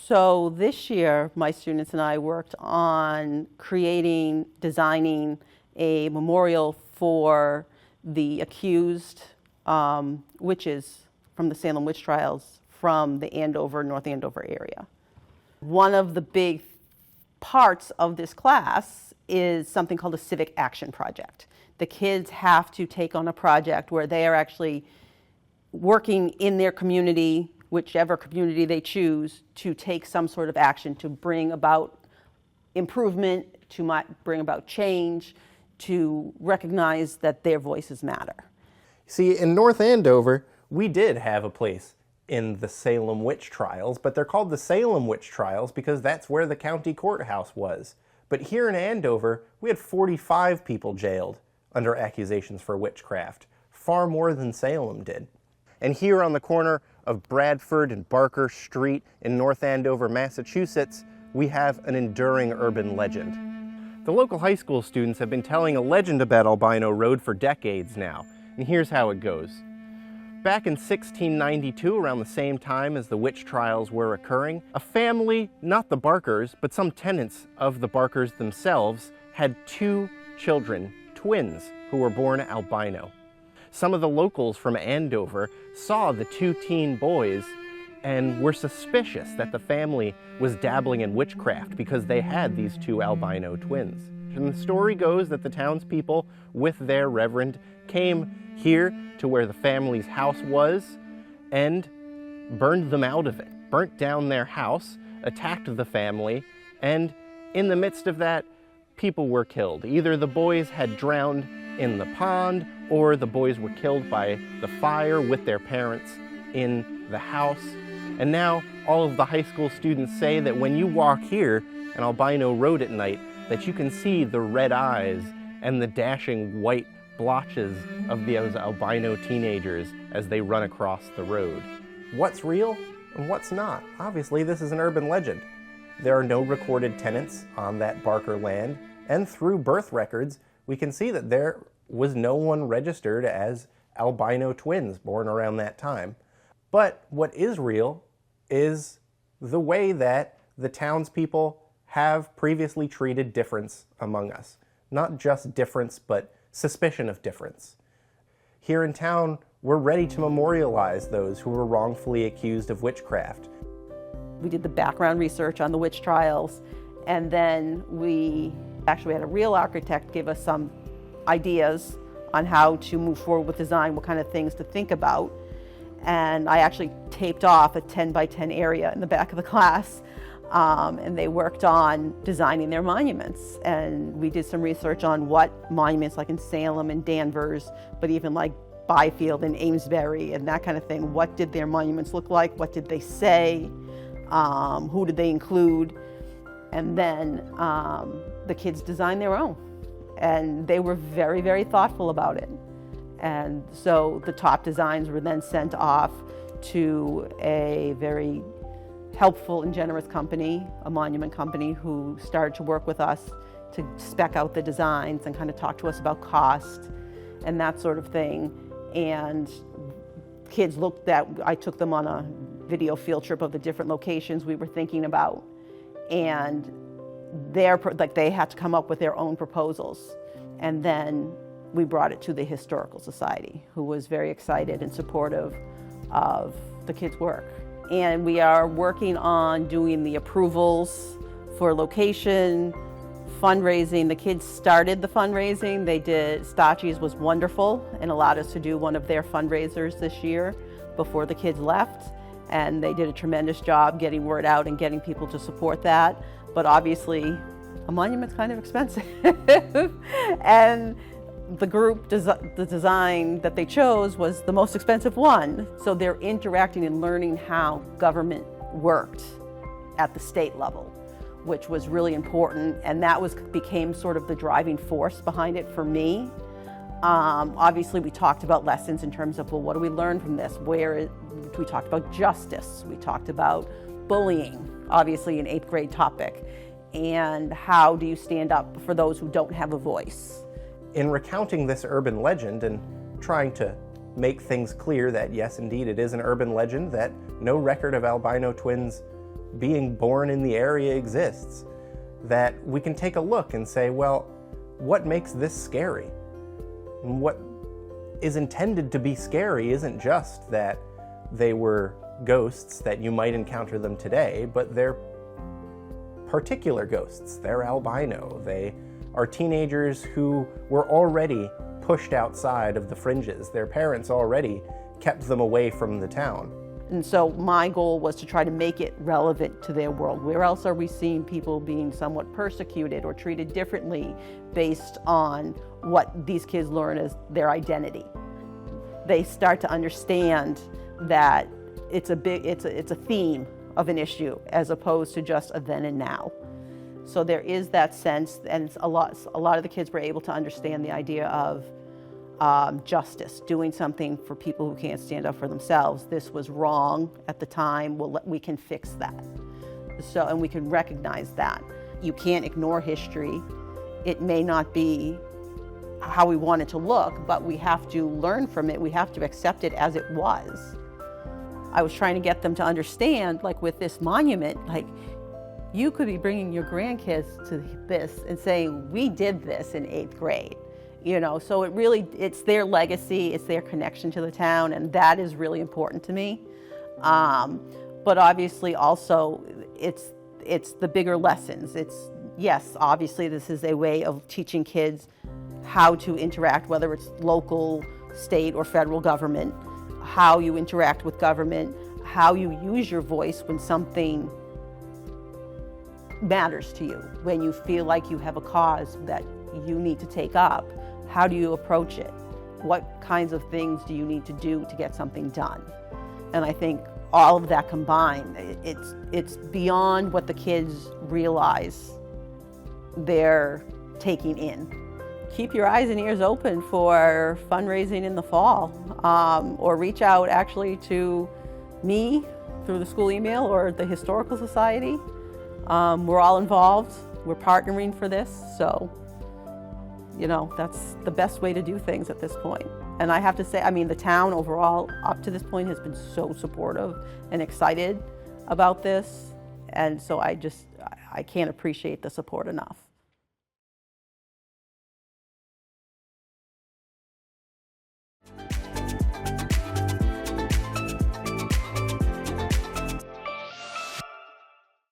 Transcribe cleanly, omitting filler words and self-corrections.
So this year, my students and I worked on designing a memorial for the accused witches from the Salem Witch Trials from the North Andover area. One of the big parts of this class is something called a Civic action project. The kids have to take on a project where they are actually working in their community, whichever community they choose, to take some sort of action to bring about improvement, to bring about change, to recognize that their voices matter. See, in North Andover, we did have a place in the Salem Witch Trials, but they're called the Salem Witch Trials because that's where the county courthouse was. But here in Andover, we had 45 people jailed under accusations for witchcraft, far more than Salem did. And here on the corner of Bradford and Barker Street in North Andover, Massachusetts, we have an enduring urban legend. The local high school students have been telling a legend about Albino Road for decades now, and here's how it goes. Back in 1692, around the same time as the witch trials were occurring, a family, not the Barkers, but some tenants of the Barkers themselves, had 2 children, twins, who were born albino. Some of the locals from Andover saw the 2 teen boys and were suspicious that the family was dabbling in witchcraft because they had these 2 albino twins. And the story goes that the townspeople, with their reverend, came here to where the family's house was and burned them out of it, burnt down their house, attacked the family, and in the midst of that, people were killed. Either the boys had drowned in the pond, or the boys were killed by the fire with their parents in the house. And now all of the high school students say that when you walk here on Albino Road at night, that you can see the red eyes and the dashing white blotches of those albino teenagers as they run across the road. What's real and what's not? Obviously, this is an urban legend. There are no recorded tenants on that Barker land, and through birth records, we can see that there was no one registered as albino twins born around that time. But what is real is the way that the townspeople have previously treated difference among us. Not just difference, but suspicion of difference. Here in town, we're ready to memorialize those who were wrongfully accused of witchcraft. We did the background research on the witch trials, and then we actually had a real architect give us some ideas on how to move forward with design, what kind of things to think about. And I actually taped off a 10 by 10 area in the back of the class, and they worked on designing their monuments. And we did some research on what monuments, like in Salem and Danvers, but even like Byfield and Amesbury and that kind of thing, what did their monuments look like? What did they say? Who did they include? And then the kids designed their own. And they were very, very thoughtful about it. And so the top designs were then sent off to a very helpful and generous company, a monument company, who started to work with us to spec out the designs and kind of talk to us about cost and that sort of thing. And kids I took them on a video field trip of the different locations we were thinking about. And they had to come up with their own proposals. And then we brought it to the Historical Society, who was very excited and supportive of the kids' work. And we are working on doing the approvals for location, fundraising. The kids started the fundraising. They did, Stachy's was wonderful and allowed us to do one of their fundraisers this year before the kids left. And they did a tremendous job getting word out and getting people to support that. But obviously, a monument's kind of expensive. And the group, the design that they chose was the most expensive one. So they're interacting and learning how government worked at the state level, which was really important. And that became sort of the driving force behind it for me. Obviously, we talked about lessons in terms of, well, what do we learn from this? We talked about justice. We talked about bullying, obviously an 8th grade topic. And how do you stand up for those who don't have a voice? In recounting this urban legend and trying to make things clear that yes, indeed, it is an urban legend, that no record of albino twins being born in the area exists, that we can take a look and say, well, what makes this scary? And what is intended to be scary isn't just that they were ghosts, that you might encounter them today, but they're particular ghosts. They're albino. They are teenagers who were already pushed outside of the fringes. Their parents already kept them away from the town. And so my goal was to try to make it relevant to their world. Where else are we seeing people being somewhat persecuted or treated differently based on what these kids learn as their identity? They start to understand that it's a theme of an issue as opposed to just a then and now. So there is that sense, and a lot of the kids were able to understand the idea of justice, doing something for people who can't stand up for themselves. This was wrong at the time. We can fix that. So, and we can recognize that. You can't ignore history. It may not be how we want it to look, but we have to learn from it. We have to accept it as it was. I was trying to get them to understand, like with this monument, like you could be bringing your grandkids to this and saying, we did this in 8th grade. You know, so it's their legacy, it's their connection to the town, and that is really important to me. But obviously also it's the bigger lessons. Yes, obviously this is a way of teaching kids how to interact, whether it's local, state, or federal government, how you interact with government, how you use your voice when something matters to you, when you feel like you have a cause that you need to take up. How do you approach it? What kinds of things do you need to do to get something done? And I think all of that combined, it's beyond what the kids realize they're taking in. Keep your eyes and ears open for fundraising in the fall, or reach out actually to me through the school email or the Historical Society. We're all involved. We're partnering for this, so you know, that's the best way to do things at this point. And I have to say, I mean, the town overall up to this point has been so supportive and excited about this. And so I can't appreciate the support enough.